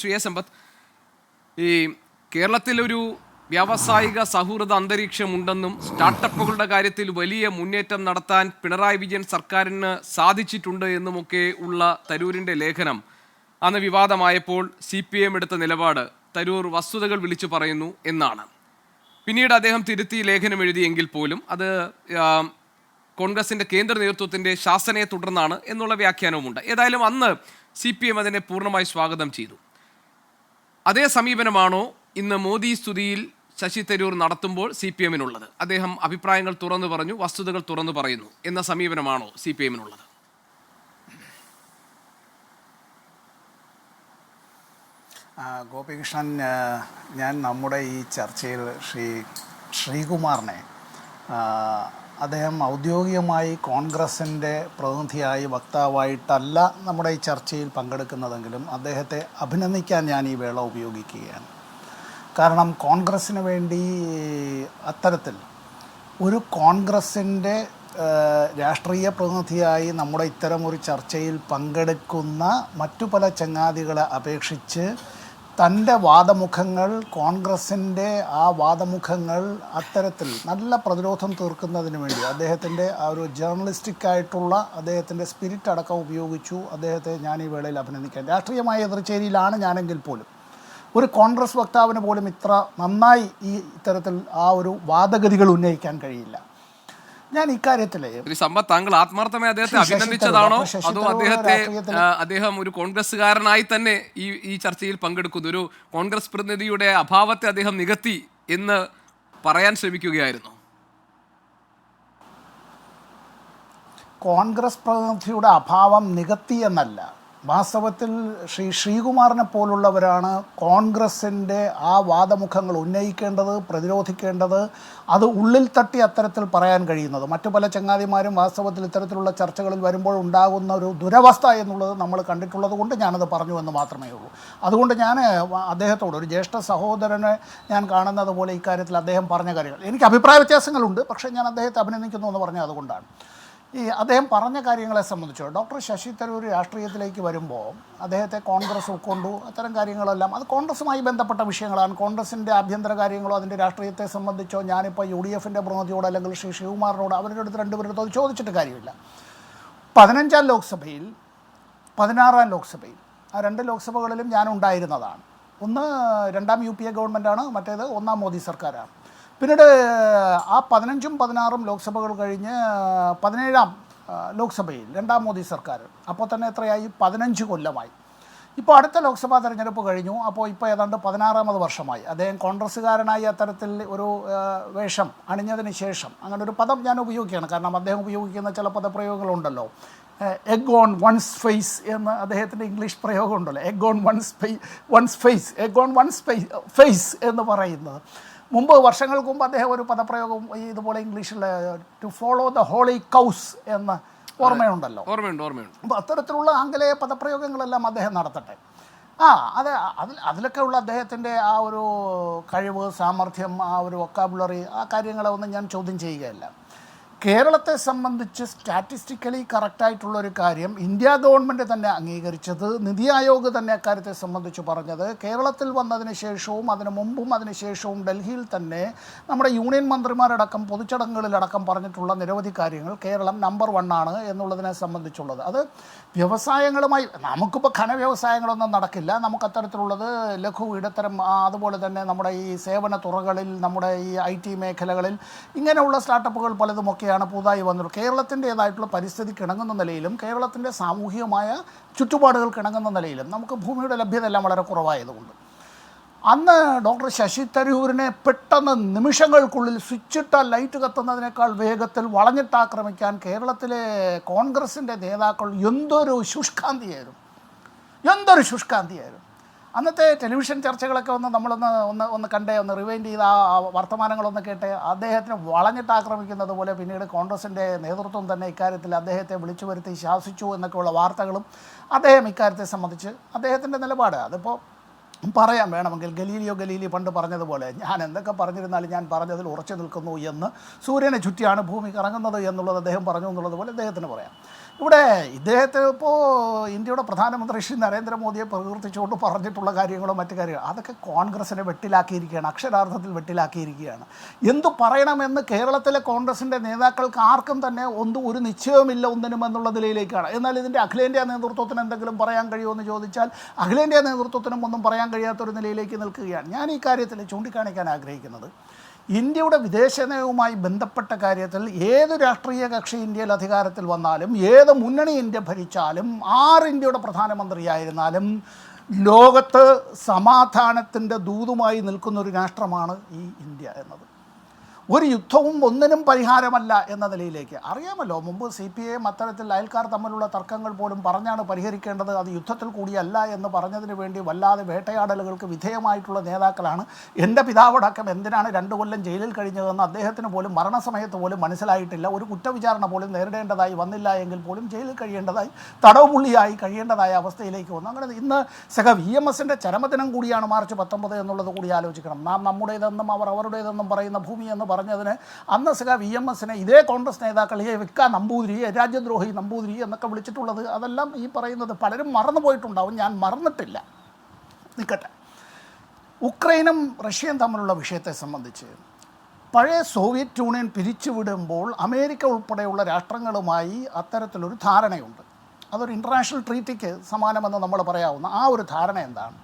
Shri A സമ്പത്ത്, ഈ കേരളത്തിലൊരു വ്യാവസായിക സൗഹൃദ അന്തരീക്ഷമുണ്ടെന്നും സ്റ്റാർട്ടപ്പുകളുടെ കാര്യത്തിൽ വലിയ മുന്നേറ്റം നടത്താൻ പിണറായി വിജയൻ സർക്കാരിന് സാധിച്ചിട്ടുണ്ട് എന്നുമൊക്കെ ഉള്ള തരൂരിൻ്റെ ലേഖനം അന്ന് വിവാദമായപ്പോൾ CPM എടുത്ത നിലപാട് തരൂർ വസ്തുതകൾ വിളിച്ചു പറയുന്നു എന്നാണ്. പിന്നീട് അദ്ദേഹം തിരുത്തി ലേഖനം എഴുതിയെങ്കിൽ പോലും അത് കോൺഗ്രസിൻ്റെ കേന്ദ്ര നേതൃത്വത്തിൻ്റെ ശാസനയെ തുടർന്നാണ് എന്നുള്ള വ്യാഖ്യാനവുമുണ്ട്. ഏതായാലും അന്ന് CPM അതിനെ പൂർണ്ണമായി സ്വാഗതം ചെയ്തു. അതേ സമീപനമാണോ ഇന്ന് മോദി സ്തുതിയിൽ ശശി തരൂർ നടത്തുമ്പോൾ CPMനുള്ളത്? അദ്ദേഹം അഭിപ്രായങ്ങൾ തുറന്നു പറഞ്ഞു, വസ്തുതകൾ തുറന്നു പറയുന്നു എന്ന സമീപനമാണോ CPMനുള്ളത്? ഗോപികൃഷ്ണൻ, ഞാൻ നമ്മുടെ ഈ ചർച്ചയിൽ ശ്രീകുമാറിനെ അദ്ദേഹം ഔദ്യോഗികമായി കോൺഗ്രസിൻ്റെ പ്രതിനിധിയായി വക്താവായിട്ടല്ല നമ്മുടെ ഈ ചർച്ചയിൽ പങ്കെടുക്കുന്നതെങ്കിലും അദ്ദേഹത്തെ അഭിനന്ദിക്കാൻ ഞാൻ ഈ വേള ഉപയോഗിക്കുകയാണ്. കാരണം കോൺഗ്രസ്സിന് വേണ്ടി അത്തരത്തിൽ ഒരു കോൺഗ്രസിൻ്റെ രാഷ്ട്രീയ പ്രതിനിധിയായി നമ്മുടെ ഇത്തരം ഒരു ചർച്ചയിൽ പങ്കെടുക്കുന്ന മറ്റു പല ചങ്ങാതികളെ അപേക്ഷിച്ച് തൻ്റെ വാദമുഖങ്ങൾ, കോൺഗ്രസിൻ്റെ ആ വാദമുഖങ്ങൾ അത്തരത്തിൽ നല്ല പ്രതിരോധം തീർക്കുന്നതിന് വേണ്ടി അദ്ദേഹത്തിൻ്റെ ആ ഒരു ജേർണലിസ്റ്റിക്കായിട്ടുള്ള അദ്ദേഹത്തിൻ്റെ സ്പിരിറ്റ് അടക്കം ഉപയോഗിച്ചു. അദ്ദേഹത്തെ ഞാൻ ഈ വേളയിൽ അഭിനന്ദിക്കാൻ. രാഷ്ട്രീയമായ എതിർചേരിയിലാണ് ഞാനെങ്കിൽ പോലും ഒരു കോൺഗ്രസ് വക്താവിന് പോലും ഇത്ര നന്നായി ഈ ഇത്തരത്തിൽ ആ ഒരു വാദഗതികൾ ഉന്നയിക്കാൻ കഴിയില്ല. ഞാൻ ഇക്കാര്യത്തിൽ താങ്കൾ ആത്മാർത്ഥമായി അദ്ദേഹത്തെ അഭിനന്ദിച്ചതാണോ അതോ അദ്ദേഹം ഒരു കോൺഗ്രസ്സുകാരനായി തന്നെ ഈ ചർച്ചയിൽ പങ്കെടുക്കുന്നു, ഒരു കോൺഗ്രസ് പ്രതിനിധിയുടെ അഭാവത്തെ അദ്ദേഹം നികത്തി എന്ന് പറയാൻ ശ്രമിക്കുകയായിരുന്നു? കോൺഗ്രസ് പ്രതിനിധിയുടെ അഭാവം നികത്തി എന്നല്ല, വാസ്തവത്തിൽ ശ്രീകുമാറിനെ പോലുള്ളവരാണ് കോൺഗ്രസിൻ്റെ ആ വാദമുഖങ്ങൾ ഉന്നയിക്കേണ്ടത്, പ്രതിരോധിക്കേണ്ടത്, അത് ഉള്ളിൽ തട്ടി അത്തരത്തിൽ പറയാൻ കഴിയുന്നത്. മറ്റു പല ചങ്ങാതിമാരും വാസ്തവത്തിൽ ഇത്തരത്തിലുള്ള ചർച്ചകളിൽ വരുമ്പോൾ ഉണ്ടാകുന്ന ഒരു ദുരവസ്ഥ എന്നുള്ളത് നമ്മൾ കണ്ടിട്ടുള്ളത് കൊണ്ട് ഞാനത് പറഞ്ഞു എന്ന് മാത്രമേ ഉള്ളൂ. അതുകൊണ്ട് ഞാൻ അദ്ദേഹത്തോട്, ഒരു ജ്യേഷ്ഠ സഹോദരനെ ഞാൻ കാണുന്നത് പോലെ ഇക്കാര്യത്തിൽ അദ്ദേഹം പറഞ്ഞ കാര്യങ്ങൾ, എനിക്ക് അഭിപ്രായ വ്യത്യാസങ്ങളുണ്ട്, പക്ഷേ ഞാൻ അദ്ദേഹത്തെ അഭിനന്ദിക്കുന്നു എന്ന് പറഞ്ഞത് അതുകൊണ്ടാണ്. ഈ അദ്ദേഹം പറഞ്ഞ കാര്യങ്ങളെ സംബന്ധിച്ചോ, ഡോക്ടർ ശശി തരൂർ രാഷ്ട്രീയത്തിലേക്ക് വരുമ്പോൾ അദ്ദേഹത്തെ കോൺഗ്രസ് ഉൾക്കൊണ്ടു, അത്തരം കാര്യങ്ങളെല്ലാം അത് കോൺഗ്രസുമായി ബന്ധപ്പെട്ട വിഷയങ്ങളാണ്. കോൺഗ്രസിൻ്റെ ആഭ്യന്തര കാര്യങ്ങളോ അതിൻ്റെ രാഷ്ട്രീയത്തെ സംബന്ധിച്ചോ ഞാനിപ്പോൾ UDFൻ്റെ പ്രതിനിധിയോട് അല്ലെങ്കിൽ ശ്രീകുമാറിനോട് അവരുടെ അടുത്ത് രണ്ടുപേരുടെ അത് ചോദിച്ചിട്ട് കാര്യമില്ല. 15ാം ലോക്സഭയിൽ 16ാം ലോക്സഭയിൽ ആ രണ്ട് ലോക്സഭകളിലും ഞാനുണ്ടായിരുന്നതാണ്. ഒന്ന് 2ാം UPA ഗവൺമെൻറ്റാണ്, മറ്റേത് 1ാം മോദി സർക്കാരാണ്. പിന്നീട് ആ 15ഉം 16ഉം ലോക്സഭകൾ കഴിഞ്ഞ് 17ാം ലോക്സഭയിൽ 2ാം മോദി സർക്കാർ, അപ്പോൾ തന്നെ എത്രയായി? 15 കൊല്ലമായി. ഇപ്പോൾ അടുത്ത ലോക്സഭാ തെരഞ്ഞെടുപ്പ് കഴിഞ്ഞു, അപ്പോൾ ഇപ്പോൾ ഏതാണ്ട് 16ാമത് വർഷമായി. അദ്ദേഹം കോൺഗ്രസ്സുകാരനായി അത്തരത്തിൽ ഒരു വേഷം അണിഞ്ഞതിന് ശേഷം അങ്ങനെ ഒരു പദം ഞാൻ ഉപയോഗിക്കുകയാണ്. കാരണം അദ്ദേഹം ഉപയോഗിക്കുന്ന ചില പദപ്രയോഗങ്ങളുണ്ടല്ലോ, എഗ് ഓൺ വൺസ് ഫേസ് എന്ന് അദ്ദേഹത്തിൻ്റെ ഇംഗ്ലീഷ് പ്രയോഗമുണ്ടല്ലോ, എഗ് ഓൺ വൺസ് ഫേസ് എന്ന് പറയുന്നത്. മുമ്പ് വർഷങ്ങൾക്ക് മുമ്പ് അദ്ദേഹം ഒരു പദപ്രയോഗം ഇതുപോലെ ഇംഗ്ലീഷിൽ to follow the holy cows എന്ന് ഓർമ്മയുണ്ടല്ലോ. അപ്പോൾ അത്തരത്തിലുള്ള ആംഗലേയ പദപ്രയോഗങ്ങളെല്ലാം അദ്ദേഹം നടത്തട്ടെ. അതിലൊക്കെ ഉള്ള അദ്ദേഹത്തിൻ്റെ ആ ഒരു കഴിവ്, സാമർഥ്യം, ആ ഒരു വൊക്കാബുലറി, ആ കാര്യങ്ങളെ ഒന്നും ഞാൻ ചോദ്യം ചെയ്യുകയല്ല. കേരളത്തെ സംബന്ധിച്ച് സ്റ്റാറ്റിസ്റ്റിക്കലി കറക്റ്റായിട്ടുള്ളൊരു കാര്യം ഇന്ത്യ ഗവൺമെൻറ് തന്നെ അംഗീകരിച്ചത്, നിതി ആയോഗ് തന്നെ അക്കാര്യത്തെ സംബന്ധിച്ച് പറഞ്ഞത്, കേരളത്തിൽ വന്നതിന് ശേഷവും അതിന് മുമ്പും അതിന് ശേഷവും ഡൽഹിയിൽ തന്നെ നമ്മുടെ യൂണിയൻ മന്ത്രിമാരടക്കം പൊതുചടങ്ങുകളിലടക്കം പറഞ്ഞിട്ടുള്ള നിരവധി കാര്യങ്ങൾ കേരളം നമ്പർ 1 ആണ് എന്നുള്ളതിനെ സംബന്ധിച്ചുള്ളത്. അത് വ്യവസായങ്ങളുമായി നമുക്കിപ്പോൾ ഖനവ്യവസായങ്ങളൊന്നും നടക്കില്ല, നമുക്ക് അത്തരത്തിലുള്ളത് ലഘു ഇടത്തരം, അതുപോലെ തന്നെ നമ്മുടെ ഈ സേവന തുറകളിൽ, നമ്മുടെ ഈ IT മേഖലകളിൽ ഇങ്ങനെയുള്ള സ്റ്റാർട്ടപ്പുകൾ പലതുമൊക്കെ പുതുതായി വന്നത്. കേരളത്തിൻ്റേതായിട്ടുള്ള പരിസ്ഥിതിക്ക് ഇണങ്ങുന്ന നിലയിലും കേരളത്തിൻ്റെ സാമൂഹികമായ ചുറ്റുപാടുകൾക്ക് ഇണങ്ങുന്ന നിലയിലും നമുക്ക് ഭൂമിയുടെ ലഭ്യത എല്ലാം വളരെ കുറവായതുകൊണ്ട് അന്ന് ഡോക്ടർ ശശി തരൂരിനെ പെട്ടെന്ന് നിമിഷങ്ങൾക്കുള്ളിൽ സ്വിച്ചിട്ട ലൈറ്റ് കത്തുന്നതിനേക്കാൾ വേഗത്തിൽ വളഞ്ഞിട്ടാക്രമിക്കാൻ കേരളത്തിലെ കോൺഗ്രസിൻ്റെ നേതാക്കൾ എന്തൊരു ശുഷ്കാന്തിയായിരുന്നു. അന്നത്തെ ടെലിവിഷൻ ചർച്ചകളൊക്കെ നമ്മളൊന്ന് കണ്ടേ, ഒന്ന് റിവൈൻഡ് ചെയ്ത് ആ വർത്തമാനങ്ങളൊന്ന് കേട്ട് അദ്ദേഹത്തിന് വളഞ്ഞിട്ട് ആക്രമിക്കുന്നത് പോലെ പിന്നീട് കോൺഗ്രസിൻ്റെ നേതൃത്വം തന്നെ ഇക്കാര്യത്തിൽ അദ്ദേഹത്തെ വിളിച്ചു വരുത്തി ശാസിച്ചു എന്നൊക്കെയുള്ള വാർത്തകളും അദ്ദേഹം ഇക്കാര്യത്തെ സംബന്ധിച്ച് അദ്ദേഹത്തിൻ്റെ നിലപാട് അതിപ്പോൾ പറയാൻ വേണമെങ്കിൽ ഗലീലി പണ്ട് പറഞ്ഞതുപോലെ ഞാൻ എന്തൊക്കെ പറഞ്ഞിരുന്നാലും ഞാൻ പറഞ്ഞതിൽ ഉറച്ചു നിൽക്കുന്നു എന്ന്, സൂര്യനെ ചുറ്റിയാണ് ഭൂമി കറങ്ങുന്നത് എന്നുള്ളത് അദ്ദേഹം പറഞ്ഞു എന്നുള്ളത് പോലെ അദ്ദേഹത്തിന് പറയാം. ഇവിടെ ഇദ്ദേഹത്തെ ഇപ്പോൾ ഇന്ത്യയുടെ പ്രധാനമന്ത്രി ശ്രീ നരേന്ദ്രമോദിയെ പ്രകീർത്തിച്ചുകൊണ്ട് പറഞ്ഞിട്ടുള്ള കാര്യങ്ങളോ മറ്റു കാര്യങ്ങളോ അതൊക്കെ കോൺഗ്രസിനെ വെട്ടിലാക്കിയിരിക്കുകയാണ്, അക്ഷരാർത്ഥത്തിൽ വെട്ടിലാക്കിയിരിക്കുകയാണ്. എന്തു പറയണമെന്ന് കേരളത്തിലെ കോൺഗ്രസിൻ്റെ നേതാക്കൾക്ക് ആർക്കും തന്നെ ഒരു നിശ്ചയവുമില്ല ഒന്നിനും എന്നുള്ള നിലയിലേക്കാണ്. എന്നാൽ ഇതിൻ്റെ അഖിലേന്ത്യാ നേതൃത്വത്തിന് എന്തെങ്കിലും പറയാൻ കഴിയുമോ എന്ന് ചോദിച്ചാൽ അഖിലേന്ത്യാ നേതൃത്വത്തിനും ഒന്നും പറയാൻ കഴിയാത്തൊരു നിലയിലേക്ക് നിൽക്കുകയാണ്. ഞാൻ ഈ കാര്യത്തിൽ ചൂണ്ടിക്കാണിക്കാൻ ആഗ്രഹിക്കുന്നത്, ഇന്ത്യയുടെ വിദേശ നയവുമായി ബന്ധപ്പെട്ട കാര്യത്തിൽ ഏത് രാഷ്ട്രീയ കക്ഷി ഇന്ത്യയിൽ അധികാരത്തിൽ വന്നാലും, ഏത് മുന്നണി ഇന്ത്യ ഭരിച്ചാലും, ഇന്ത്യയുടെ പ്രധാനമന്ത്രിയായിരുന്നാലും ലോകത്ത് സമാധാനത്തിൻ്റെ ദൂതുമായി നിൽക്കുന്നൊരു രാഷ്ട്രമാണ് ഈ ഇന്ത്യ എന്നത്. ഒരു യുദ്ധവും ഒന്നിനും പരിഹാരമല്ല എന്ന നിലയിലേക്ക് അറിയാമല്ലോ. മുമ്പ് CPIM അത്തരത്തിൽ അയൽക്കാർ തമ്മിലുള്ള തർക്കങ്ങൾ പോലും പറഞ്ഞാണ് പരിഹരിക്കേണ്ടത്, അത് യുദ്ധത്തിൽ കൂടിയല്ല എന്ന് പറഞ്ഞതിന് വേണ്ടി വല്ലാതെ വേട്ടയാടലുകൾക്ക് വിധേയമായിട്ടുള്ള നേതാക്കളാണ്. എൻ്റെ പിതാവടക്കം എന്തിനാണ് 2 കൊല്ലം ജയിലിൽ കഴിഞ്ഞതെന്ന് അദ്ദേഹത്തിന് പോലും മരണസമയത്ത് പോലും മനസ്സിലായിട്ടില്ല. ഒരു കുറ്റവിചാരണ പോലും നേരിടേണ്ടതായി വന്നില്ല എങ്കിൽ പോലും ജയിലിൽ കഴിയേണ്ടതായി, തടവുപുള്ളിയായി കഴിയേണ്ടതായ അവസ്ഥയിലേക്ക് വന്നു. അങ്ങനെ ഇന്ന് VMSൻ്റെ ചരമദിനം കൂടിയാണ് മാർച്ച് 19 എന്നുള്ളത് കൂടി ആലോചിക്കണം. നാം നമ്മുടേതെന്നും അവർ അവരുടേതെന്നും പറയുന്ന ഭൂമി എന്ന് പറഞ്ഞതിന് അന്ന് VMSനെ ഇതേ കോൺഗ്രസ് നേതാക്കൾ നമ്പൂതിരി, രാജ്യദ്രോഹി നമ്പൂതിരി എന്നൊക്കെ വിളിച്ചിട്ടുള്ളത്, അതെല്ലാം ഈ പറയുന്നത് പലരും മറന്നുപോയിട്ടുണ്ടാവും. ഞാൻ മറന്നിട്ടില്ല. നിൽക്കട്ടെ. ഉക്രൈനും റഷ്യയും തമ്മിലുള്ള വിഷയത്തെ സംബന്ധിച്ച് പഴയ സോവിയറ്റ് യൂണിയൻ പിരിച്ചുവിടുമ്പോൾ അമേരിക്ക ഉൾപ്പെടെയുള്ള രാഷ്ട്രങ്ങളുമായി അത്തരത്തിലൊരു ധാരണയുണ്ട്. അതൊരു ഇൻ്റർനാഷണൽ ട്രീറ്റിക്ക് സമാനമെന്ന് നമ്മൾ പറയാവുന്ന ആ ഒരു ധാരണ എന്താണ്?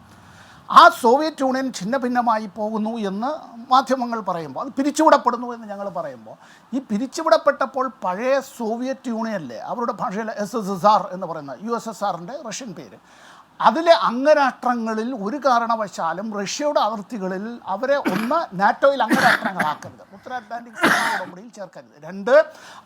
സോവിയറ്റ് യൂണിയൻ ഛിന്ന ഭിന്നമായി പോകുന്നു എന്ന് മാധ്യമങ്ങൾ പറയുമ്പോൾ, അത് പിരിച്ചുവിടപ്പെടുന്നു എന്ന് ഞങ്ങൾ പറയുമ്പോൾ, ഈ പിരിച്ചുവിടപ്പെട്ടപ്പോൾ പഴയ സോവിയറ്റ് യൂണിയനിലെ അവരുടെ ഭാഷയിൽ SSSR എന്ന് പറയുന്ന USSRൻ്റെ റഷ്യൻ പേര്, അതിലെ അംഗരാഷ്ട്രങ്ങളിൽ ഒരു കാരണവശാലും റഷ്യയുടെ അതിർത്തികളിൽ അവരെ നാറ്റോയിൽ അംഗരാഷ്ട്രങ്ങളാക്കരുത്, ഉത്തര അറ്റ്ലാന്റിക് ഉടമ്പടിയിൽ ചേർക്കരുത്. 2,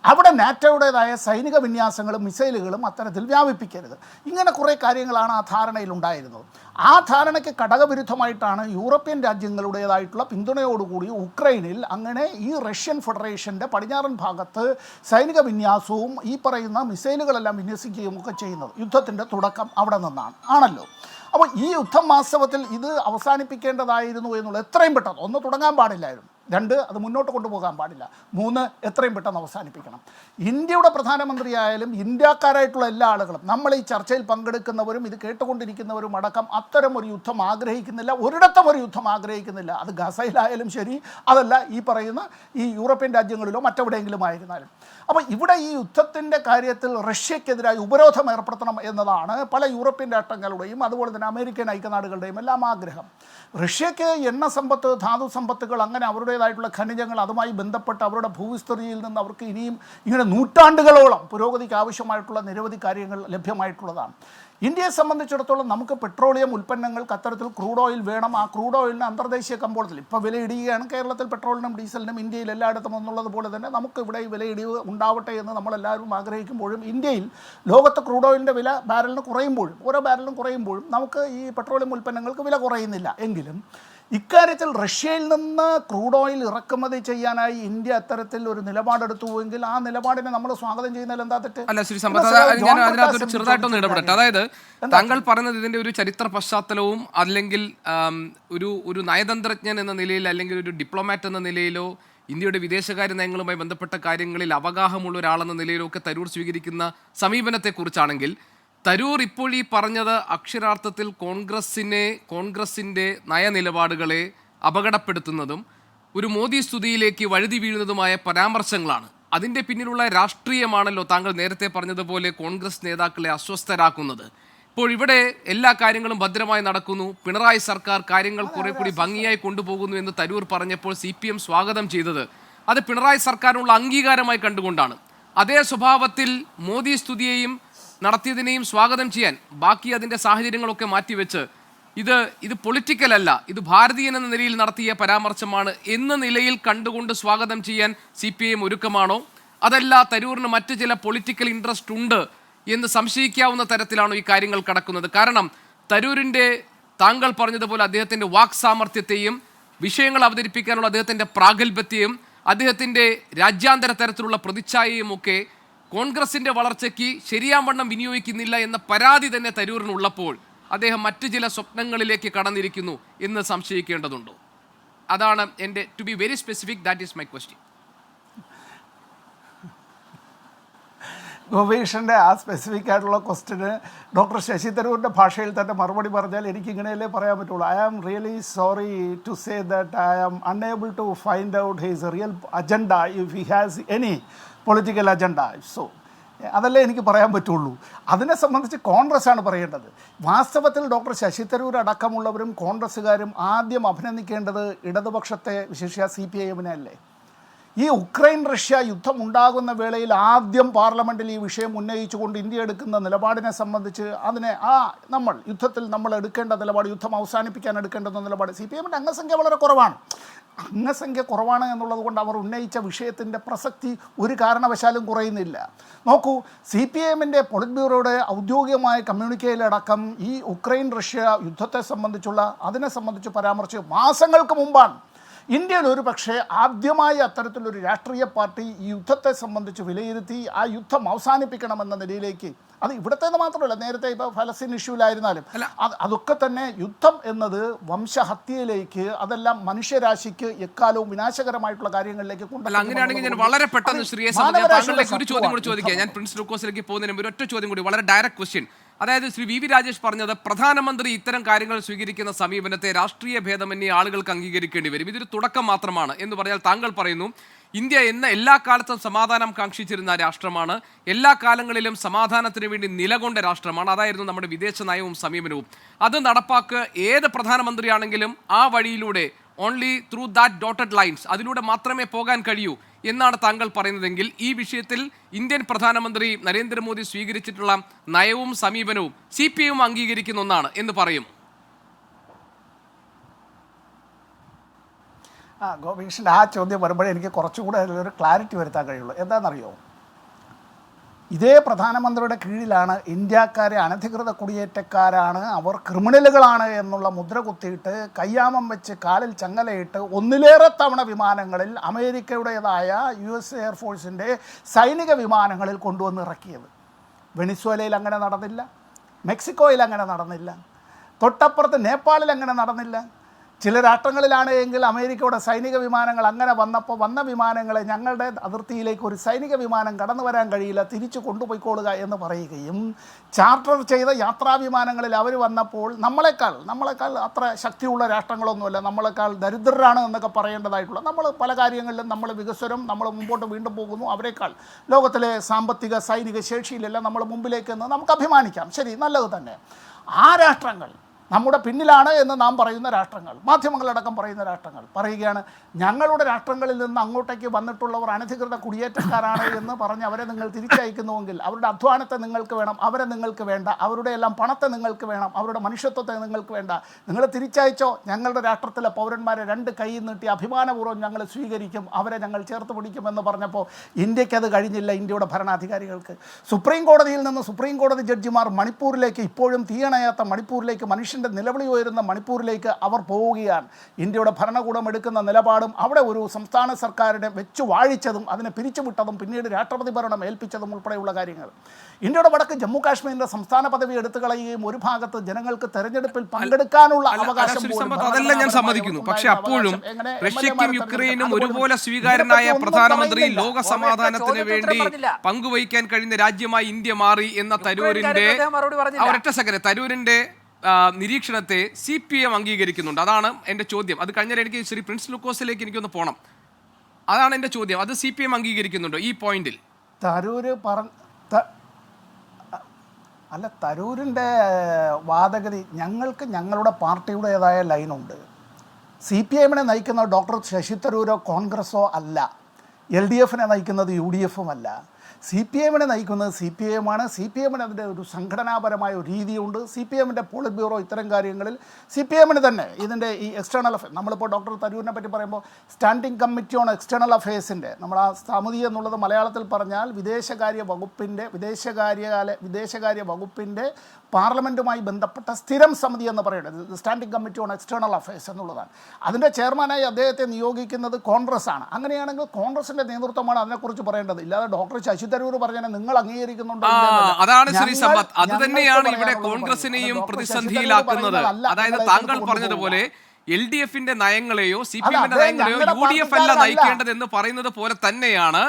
അവിടെ നാറ്റോയുടേതായ സൈനിക വിന്യാസങ്ങളും മിസൈലുകളും അത്തരത്തിൽ വ്യാപിപ്പിക്കരുത്. ഇങ്ങനെ കുറേ കാര്യങ്ങളാണ് ആ ധാരണയിൽ ഉണ്ടായിരുന്നത്. ആ ധാരണയ്ക്ക് ഘടകവിരുദ്ധമായിട്ടാണ് യൂറോപ്യൻ രാജ്യങ്ങളുടേതായിട്ടുള്ള പിന്തുണയോടുകൂടി ഉക്രൈനിൽ അങ്ങനെ ഈ റഷ്യൻ ഫെഡറേഷൻ്റെ പടിഞ്ഞാറൻ ഭാഗത്ത് സൈനിക വിന്യാസവും ഈ പറയുന്ന മിസൈലുകളെല്ലാം വിന്യസിക്കുകയും ഒക്കെ ചെയ്യുന്നത്. യുദ്ധത്തിൻ്റെ തുടക്കം അവിടെ നിന്നാണ് ആണല്ലോ. അപ്പോൾ ഈ യുദ്ധം വാസ്തവത്തിൽ ഇത് അവസാനിപ്പിക്കേണ്ടതായിരുന്നു എന്നുള്ളത് എത്രയും പെട്ടെന്ന്, 1 തുടങ്ങാൻ പാടില്ലായിരുന്നു, 2 അത് മുന്നോട്ട് കൊണ്ടുപോകാൻ പാടില്ല, 3 എത്രയും പെട്ടെന്ന് അവസാനിപ്പിക്കണം. ഇന്ത്യയുടെ പ്രധാനമന്ത്രിയായാലും ഇന്ത്യക്കാരായിട്ടുള്ള എല്ലാ ആളുകളും, നമ്മൾ ഈ ചർച്ചയിൽ പങ്കെടുക്കുന്നവരും ഇത് കേട്ടുകൊണ്ടിരിക്കുന്നവരും അടക്കം അത്തരം ഒരു യുദ്ധം ആഗ്രഹിക്കുന്നില്ല, ഒരിടത്തും ഒരു യുദ്ധം ആഗ്രഹിക്കുന്നില്ല. അത് ഗസയിലായാലും ശരി, അതല്ല ഈ പറയുന്ന ഈ യൂറോപ്യൻ രാജ്യങ്ങളിലോ മറ്റെവിടെയെങ്കിലും ആയിരുന്നാലും. അപ്പോൾ ഇവിടെ ഈ യുദ്ധത്തിൻ്റെ കാര്യത്തിൽ റഷ്യക്കെതിരായി ഉപരോധം ഏർപ്പെടുത്തണം എന്നതാണ് പല യൂറോപ്യൻ രാഷ്ട്രങ്ങളുടെയും അതുപോലെ തന്നെ അമേരിക്കൻ ഐക്യനാടുകളുടെയും എല്ലാം ആഗ്രഹം. റഷ്യക്ക് എണ്ണ സമ്പത്ത്, ധാതു സമ്പത്തുകൾ, അങ്ങനെ അവരുടേതായിട്ടുള്ള ഖനിജങ്ങൾ, അതുമായി ബന്ധപ്പെട്ട് അവരുടെ ഭൂവിസ്തൃതിയിൽ നിന്ന് അവർക്ക് ഇനിയും ഇങ്ങനെ നൂറ്റാണ്ടുകളോളം പുരോഗതിക്ക് ആവശ്യമായിട്ടുള്ള നിരവധി കാര്യങ്ങൾ ലഭ്യമായിട്ടുള്ളതാണ്. ഇന്ത്യയെ സംബന്ധിച്ചിടത്തോളം നമുക്ക് പെട്രോളിയം ഉൽപ്പന്നങ്ങൾക്ക് അത്തരത്തിൽ ക്രൂഡ് ഓയിൽ വേണം. ആ ക്രൂഡ് ഓയിലിന് അന്തർദേശീയ കമ്പോളത്തിൽ ഇപ്പോൾ വിലയിടുകയാണ്. കേരളത്തിൽ പെട്രോളിനും ഡീസലിനും ഇന്ത്യയിൽ എല്ലായിടത്തും എന്നുള്ളത് പോലെ തന്നെ നമുക്ക് ഇവിടെ ഈ വിലയിടിവ് ഉണ്ടാവട്ടെ എന്ന് നമ്മളെല്ലാവരും ആഗ്രഹിക്കുമ്പോഴും ഇന്ത്യയിൽ ലോകത്ത് ക്രൂഡ് ഓയിലിൻ്റെ വില ബാരലിന് കുറയുമ്പോഴും, ഓരോ ബാരലിനും കുറയുമ്പോഴും നമുക്ക് ഈ പെട്രോളിയം ഉൽപ്പന്നങ്ങൾക്ക് വില കുറയുന്നില്ല. എങ്കിലും ഇക്കാര്യത്തിൽ റഷ്യയിൽ നിന്ന് ക്രൂഡ് ഓയിൽ ഇറക്കുമതി ചെയ്യാനായി ഇന്ത്യ അത്തരത്തിൽ ഒരു നിലപാടെടുത്തുവെങ്കിൽ ആ നിലപാടിനെ നമ്മൾ സ്വാഗതം ചെയ്യുന്നതിൽ എന്താ തെറ്റ്? അല്ല ശ്രീ സമ്പത്ത്, ഞാൻ അതിനകത്തൊരു ചെറുതായിട്ടൊന്ന് ഇടപെടട്ടെ. അതായത് താങ്കൾ പറയുന്നത് ഇതിന്റെ ഒരു ചരിത്ര പശ്ചാത്തലവും അല്ലെങ്കിൽ ഒരു നയതന്ത്രജ്ഞൻ എന്ന നിലയിൽ അല്ലെങ്കിൽ ഒരു ഡിപ്ലോമാറ്റ് എന്ന നിലയിലോ ഇന്ത്യയുടെ വിദേശകാര്യ നയങ്ങളുമായി ബന്ധപ്പെട്ട കാര്യങ്ങളിൽ അവഗാഹമുള്ള ഒരാളെന്ന നിലയിലോ ഒക്കെ തരൂർ സ്വീകരിക്കുന്ന സമീപനത്തെക്കുറിച്ചാണെങ്കിൽ, തരൂർ ഇപ്പോൾ ഈ പറഞ്ഞത് അക്ഷരാർത്ഥത്തിൽ കോൺഗ്രസിൻ്റെ നയനിലപാടുകളെ അപകടപ്പെടുത്തുന്നതും ഒരു മോദി സ്തുതിയിലേക്ക് വഴുതി വീഴുന്നതുമായ പരാമർശങ്ങളാണ്. അതിൻ്റെ പിന്നിലുള്ള രാഷ്ട്രീയമാണല്ലോ താങ്കൾ നേരത്തെ പറഞ്ഞതുപോലെ കോൺഗ്രസ് നേതാക്കളെ അസ്വസ്ഥരാക്കുന്നത്. ഇപ്പോൾ ഇവിടെ എല്ലാ കാര്യങ്ങളും ഭദ്രമായി നടക്കുന്നു, പിണറായി സർക്കാർ കാര്യങ്ങൾ കുറെ കൂടി ഭംഗിയായി കൊണ്ടുപോകുന്നു എന്ന് തരൂർ പറഞ്ഞപ്പോൾ CPM സ്വാഗതം ചെയ്തത് അത് പിണറായി സർക്കാരിനുള്ള അംഗീകാരമായി കണ്ടുകൊണ്ടാണ്. അതേ സ്വഭാവത്തിൽ മോദി സ്തുതിയെയും നടത്തിയതിനെയും സ്വാഗതം ചെയ്യാൻ ബാക്കി അതിൻ്റെ സാഹചര്യങ്ങളൊക്കെ മാറ്റിവെച്ച് ഇത് പൊളിറ്റിക്കൽ അല്ല, ഇത് ഭാരതീയൻ എന്ന നിലയിൽ നടത്തിയ പരാമർശമാണ് എന്ന നിലയിൽ കണ്ടുകൊണ്ട് സ്വാഗതം ചെയ്യാൻ CPM ഒരുക്കമാണോ? അതല്ല തരൂറിന് മറ്റ് ചില പൊളിറ്റിക്കൽ ഇൻട്രസ്റ്റ് ഉണ്ട് എന്ന് സംശയിക്കാവുന്ന തരത്തിലാണോ ഈ കാര്യങ്ങൾ കടക്കുന്നത്? കാരണം തരൂരിൻ്റെ, താങ്കൾ പറഞ്ഞതുപോലെ അദ്ദേഹത്തിൻ്റെ വാക് സാമർത്ഥ്യത്തെയും വിഷയങ്ങൾ അവതരിപ്പിക്കാനുള്ള അദ്ദേഹത്തിൻ്റെ പ്രാഗൽഭ്യത്തെയും അദ്ദേഹത്തിൻ്റെ രാജ്യാന്തര തരത്തിലുള്ള പ്രതിച്ഛായയും ഒക്കെ കോൺഗ്രസിന്റെ വളർച്ചയ്ക്ക് ശരിയാവണ്ണം വിനിയോഗിക്കുന്നില്ല എന്ന പരാതി തന്നെ തരൂരിനുള്ളപ്പോൾ അദ്ദേഹം മറ്റു ചില സ്വപ്നങ്ങളിലേക്ക് കടന്നിരിക്കുന്നു എന്ന് സംശയിക്കേണ്ടതുണ്ടോ? അതാണ് എൻ്റെ, to be very specific, that is my question. ഗോപീഷൻ്റെ ആ സ്പെസിഫിക് ആയിട്ടുള്ള ക്വസ്റ്റിന് ഡോക്ടർ ശശി തരൂരിൻ്റെ ഭാഷയിൽ തന്നെ മറുപടി പറഞ്ഞാൽ എനിക്ക് ഇങ്ങനെയല്ലേ പറയാൻ പറ്റുള്ളൂ. I am really sorry to say that I am unable to find out his real agenda if he has any political agenda. So അതല്ലേ എനിക്ക് പറയാൻ പറ്റുള്ളൂ. അതിനെ സംബന്ധിച്ച് കോൺഗ്രസ്സാണ് പറയേണ്ടത്. വാസ്തവത്തിൽ ഡോക്ടർ ശശി തരൂർ അടക്കമുള്ളവരും കോൺഗ്രസ്സുകാരും ആദ്യം അഭിനന്ദിക്കേണ്ടത് ഇടതുപക്ഷത്തെ, വിശേഷിച്ച CPIM അല്ലേ. ഈ ഉക്രൈൻ റഷ്യ യുദ്ധം ഉണ്ടാകുന്ന വേളയിൽ ആദ്യം പാർലമെൻറ്റിൽ ഈ വിഷയം ഉന്നയിച്ചുകൊണ്ട് ഇന്ത്യ എടുക്കുന്ന നിലപാടിനെ സംബന്ധിച്ച് അതിനെ യുദ്ധത്തിൽ നമ്മൾ എടുക്കേണ്ട നിലപാട്, യുദ്ധം അവസാനിപ്പിക്കാൻ എടുക്കേണ്ടുന്ന നിലപാട്, CPIM അംഗസംഖ്യ വളരെ കുറവാണ്. അംഗസംഖ്യ കുറവാണ് എന്നുള്ളത് കൊണ്ട് അവർ ഉന്നയിച്ച വിഷയത്തിൻ്റെ പ്രസക്തി ഒരു കാരണവശാലും കുറയുന്നില്ല. നോക്കൂ, CPIM പൊളിറ്റ് ബ്യൂറോയുടെ ഔദ്യോഗികമായ കമ്മ്യൂണിക്കേയിലടക്കം ഈ ഉക്രൈൻ റഷ്യ യുദ്ധത്തെ സംബന്ധിച്ചുള്ള അതിനെ സംബന്ധിച്ച് പരാമർശിച്ച് മാസങ്ങൾക്ക് മുമ്പാണ്. ഇന്ത്യയിൽ ഒരു പക്ഷേ ആദ്യമായി അത്തരത്തിലൊരു രാഷ്ട്രീയ പാർട്ടി ഈ യുദ്ധത്തെ സംബന്ധിച്ച് വിലയിരുത്തി ആ യുദ്ധം അവസാനിപ്പിക്കണമെന്ന നിലയിലേക്ക്, അത് ഇവിടത്തേത് മാത്രമല്ല, നേരത്തെ ഇപ്പോൾ ഫലസ്തീൻ ഇഷ്യൂലായിരുന്നാലും അതൊക്കെ തന്നെ യുദ്ധം എന്നത് വംശഹത്യയിലേക്ക്, അതെല്ലാം മനുഷ്യരാശിക്ക് എക്കാലവും വിനാശകരമായിട്ടുള്ള കാര്യങ്ങളിലേക്ക് അങ്ങനെയാണെങ്കിൽ ഞാൻ വളരെ പെട്ടെന്ന് ഒരു ചോദ്യം കൂടി ചോദിക്കാം. ഞാൻ പ്രിൻസ് ലൂക്കോസിലേക്ക് പോകുന്നതിന് മുമ്പ് ഒറ്റ ചോദ്യം കൂടി, വളരെ ഡയറക്റ്റ് ക്വസ്റ്റ്യൻ. അതായത് ശ്രീ VV രാജേഷ് പറഞ്ഞത് പ്രധാനമന്ത്രി ഇത്തരം കാര്യങ്ങൾ സ്വീകരിക്കുന്ന സമീപനത്തെ രാഷ്ട്രീയ ഭേദമന്യേ ആളുകൾക്ക് അംഗീകരിക്കേണ്ടി വരും, ഇതൊരു തുടക്കം മാത്രമാണ് എന്ന് പറഞ്ഞാൽ താങ്കൾ പറയുന്നു ഇന്ത്യ എല്ലാ കാലത്തും സമാധാനം കാക്ഷിച്ചിരുന്ന രാഷ്ട്രമാണ്, എല്ലാ കാലങ്ങളിലും സമാധാനത്തിന് വേണ്ടി നിലകൊണ്ട രാഷ്ട്രമാണ്, അതായിരുന്നു നമ്മുടെ വിദേശ നയവും സമീപനവും. അത് നടപ്പാക്കുക ഏത് പ്രധാനമന്ത്രിയാണെങ്കിലും ആ വഴിയിലൂടെ only through that dotted lines, അതിലൂടെ മാത്രമേ പോകാൻ കഴിയൂ എന്നാണ് താങ്കൾ പറയുന്നതെങ്കിൽ ഈ വിഷയത്തിൽ ഇന്ത്യൻ പ്രധാനമന്ത്രി നരേന്ദ്രമോദി സ്വീകരിച്ചിട്ടുള്ള നയവും സമീപനവും CPIM അംഗീകരിക്കുന്ന ഒന്നാണ് എന്ന് പറയും. ഗോപീഷിൻ്റെ ആ ചോദ്യം വരുമ്പോഴേ എനിക്ക് കുറച്ചുകൂടെ ഒരു ക്ലാരിറ്റി വരുത്താൻ കഴിയുള്ളൂ. എന്താണെന്നറിയോ, ഇതേ പ്രധാനമന്ത്രിയുടെ കീഴിലാണ് ഇന്ത്യക്കാരെ അനധികൃത കുടിയേറ്റക്കാരാണ്, അവർ ക്രിമിനലുകളാണ് എന്നുള്ള മുദ്ര കുത്തിയിട്ട് കയ്യാമം വെച്ച് കാലിൽ ചങ്ങലയിട്ട് ഒന്നിലേറെ തവണ വിമാനങ്ങളിൽ അമേരിക്കയുടേതായ US എയർഫോഴ്സിൻ്റെ സൈനിക വിമാനങ്ങളിൽ കൊണ്ടുവന്ന് ഇറക്കിയത്. വെനിസ്വേലയിൽ അങ്ങനെ നടന്നില്ല, മെക്സിക്കോയിൽ അങ്ങനെ നടന്നില്ല, തൊട്ടപ്പുറത്ത് നേപ്പാളിൽ അങ്ങനെ നടന്നില്ല. ചില രാഷ്ട്രങ്ങളിലാണ് എങ്കിൽ അമേരിക്കയുടെ സൈനിക വിമാനങ്ങൾ അങ്ങനെ വന്ന വിമാനങ്ങളെ ഞങ്ങളുടെ അതിർത്തിയിലേക്ക് ഒരു സൈനിക വിമാനം കടന്നു വരാൻ കഴിയില്ല, തിരിച്ചു കൊണ്ടുപോയിക്കൊള്ളുക എന്ന് പറയുകയും ചാർട്ടർ ചെയ്ത യാത്രാ വിമാനങ്ങളിൽ അവർ വന്നപ്പോൾ നമ്മളെക്കാൾ അത്ര ശക്തിയുള്ള രാഷ്ട്രങ്ങളൊന്നുമല്ല, നമ്മളെക്കാൾ ദരിദ്രരാണ് എന്നൊക്കെ പറയേണ്ടതായിട്ടുള്ള, നമ്മൾ പല കാര്യങ്ങളിലും നമ്മൾ വികസനം, നമ്മൾ മുമ്പോട്ട് വീണ്ടും പോകുന്നു, അവരെക്കാൾ ലോകത്തിലെ സാമ്പത്തിക സൈനിക ശേഷിയിലെല്ലാം നമ്മൾ മുമ്പിലേക്ക് എന്ന് നമുക്ക് അഭിമാനിക്കാം. ശരി, നല്ലത് തന്നെ. ആ രാഷ്ട്രങ്ങൾ നമ്മുടെ പിന്നിലാണ് എന്ന് നാം പറയുന്ന രാഷ്ട്രങ്ങൾ, മാധ്യമങ്ങളടക്കം പറയുന്ന രാഷ്ട്രങ്ങൾ പറയുകയാണ് ഞങ്ങളുടെ രാഷ്ട്രങ്ങളിൽ നിന്ന് അങ്ങോട്ടേക്ക് വന്നിട്ടുള്ളവർ അനധികൃത കുടിയേറ്റക്കാരാണ് എന്ന് പറഞ്ഞ് അവരെ നിങ്ങൾ തിരിച്ചയക്കുന്നുവെങ്കിൽ അവരുടെ അധ്വാനത്തെ നിങ്ങൾക്ക് വേണം, അവരെ നിങ്ങൾക്ക് വേണ്ട, അവരുടെ എല്ലാം പണത്തെ നിങ്ങൾക്ക് വേണം, അവരുടെ മനുഷ്യത്വത്തെ നിങ്ങൾക്ക് വേണ്ട, നിങ്ങൾ തിരിച്ചയച്ചോ, ഞങ്ങളുടെ രാഷ്ട്രത്തിലെ പൗരന്മാരെ രണ്ട് കൈ നീട്ടി അഭിമാനപൂർവ്വം ഞങ്ങൾ സ്വീകരിക്കും, അവരെ ഞങ്ങൾ ചേർത്ത് പിടിക്കുമെന്ന് പറഞ്ഞപ്പോൾ ഇന്ത്യക്കത് കഴിഞ്ഞില്ല. ഇന്ത്യയുടെ ഭരണാധികാരികൾക്ക് സുപ്രീം കോടതിയിൽ നിന്ന് സുപ്രീം കോടതി ജഡ്ജിമാർ മണിപ്പൂരിലേക്ക്, ഇപ്പോഴും തീയണയാത്ത മണിപ്പൂരിലേക്ക്, മനുഷ്യൻ്റെ നിലവിളി ഉയരുന്ന മണിപ്പൂരിലേക്ക് അവർ പോവുകയാണ്. ഇന്ത്യയുടെ ഭരണകൂടം എടുക്കുന്ന നിലപാടും അവിടെ ഒരു സംസ്ഥാന സർക്കാരിനെ വെച്ചു വാഴിച്ചതും അതിനെ പിരിച്ചുവിട്ടതും പിന്നീട് രാഷ്ട്രപതി ഭരണം ഏൽപ്പിച്ചതും ഉൾപ്പെടെയുള്ള കാര്യങ്ങൾ. ഇന്ത്യയുടെ വടക്ക് ജമ്മു കാശ്മീരിന്റെ സംസ്ഥാന പദവി എടുത്തു കളയുകയും ഒരു ഭാഗത്ത് ജനങ്ങൾക്ക് തെരഞ്ഞെടുപ്പിൽ പങ്കെടുക്കാനുള്ള അവകാശം, അതെല്ലാം ഞാൻ സമ്മതിക്കുന്നു. പക്ഷെ അപ്പോഴും റഷ്യയ്ക്കും യുക്രൈനും ഒരുപോലെ സ്വീകാര്യനായ പ്രധാനമന്ത്രി ലോക സമാധാനത്തിന് വേണ്ടി പങ്കുവഹിക്കാൻ കഴിയുന്ന രാജ്യമായി ഇന്ത്യ മാറി എന്ന തരൂരിന്റെ നിരീക്ഷണത്തെ CPIM അംഗീകരിക്കുന്നുണ്ട്. അതാണ് എൻ്റെ ചോദ്യം. അത് കഴിഞ്ഞാൽ എനിക്ക് ശ്രീ പ്രിൻസ് ലൂക്കോസിലേക്ക് എനിക്കൊന്ന് പോകണം. അതാണ് എൻ്റെ ചോദ്യം. അത് CPIM അംഗീകരിക്കുന്നുണ്ടോ ഈ പോയിന്റിൽ? തരൂരിൻ്റെ വാദഗതി, ഞങ്ങൾക്ക് ഞങ്ങളുടെ പാർട്ടിയുടേതായ ലൈനുണ്ട്. CPIM നയിക്കുന്ന ഡോക്ടർ ശശി തരൂരോ കോൺഗ്രസോ അല്ല, LDF നയിക്കുന്നത് UDF അല്ല, CPIM നയിക്കുന്നത് CPIM ആണ്. CPIM അതിൻ്റെ ഒരു സംഘടനാപരമായ ഒരു രീതിയുണ്ട്. CPIM പോളിറ്റ് ബ്യൂറോ ഇത്തരം കാര്യങ്ങളിൽ CPIM തന്നെ ഇതിൻ്റെ ഈ എക്സ്റ്റേണൽ അഫെയർ, നമ്മളിപ്പോൾ ഡോക്ടർ തരൂരിനെ പറ്റി പറയുമ്പോൾ സ്റ്റാൻഡിംഗ് കമ്മിറ്റി ഓൺ എക്സ്റ്റേണൽ അഫെയർസിൻ്റെ, നമ്മൾ ആ സമിതി എന്നുള്ളത് മലയാളത്തിൽ പറഞ്ഞാൽ വിദേശകാര്യ വകുപ്പിൻ്റെ പാർലമെൻറ്റുമായി ബന്ധപ്പെട്ട സ്ഥിരം സമിതി എന്ന് പറയുന്നത് standing committee on external affairs എന്നുള്ളതാണ്. അതിൻ്റെ ചെയർമാനായി അദ്ദേഹത്തെ നിയോഗിക്കുന്നത് കോൺഗ്രസ് ആണ്. അങ്ങനെയാണെങ്കിൽ കോൺഗ്രസിൻ്റെ നേതൃത്വമാണ് അതിനെക്കുറിച്ച് പറയേണ്ടത്, ഇല്ലാതെ ഡോക്ടർ ശശി തരൂർ പറഞ്ഞാൽ നിങ്ങൾ അംഗീകരിക്കുന്നുണ്ടോ? അതാണ് ശ്രീ സമ്പത്ത്, അത് തന്നെയാണ് ഇവിടെ കോൺഗ്രസിനെയും പ്രതിസന്ധിയിലാക്കുന്നത്. അതായത് താങ്കൾ പറഞ്ഞതുപോലെ LDF നയങ്ങളെയോ CPIM നയങ്ങളെയോ UDF അല്ല നയിക്കേണ്ടത് എന്ന് പറയുന്നത് പോലെ തന്നെയാണ്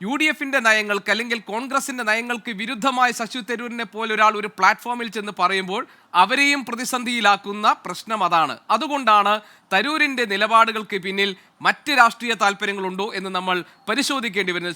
UDFന്റെ നയങ്ങൾക്ക് അല്ലെങ്കിൽ കോൺഗ്രസിന്റെ നയങ്ങൾക്ക് വിരുദ്ധമായ ശശി തരൂരിനെ പോലെ ഒരാൾ ഒരു പ്ലാറ്റ്ഫോമിൽ ചെന്ന് പറയുമ്പോൾ അവരെയും പ്രതിസന്ധിയിലാക്കുന്ന പ്രശ്നം അതാണ്. അതുകൊണ്ടാണ് തരൂരിന്റെ നിലപാടുകൾക്ക് പിന്നിൽ മറ്റ് രാഷ്ട്രീയ താല്പര്യങ്ങളുണ്ടോ എന്ന് നമ്മൾ പരിശോധിക്കേണ്ടി വരുന്നത്.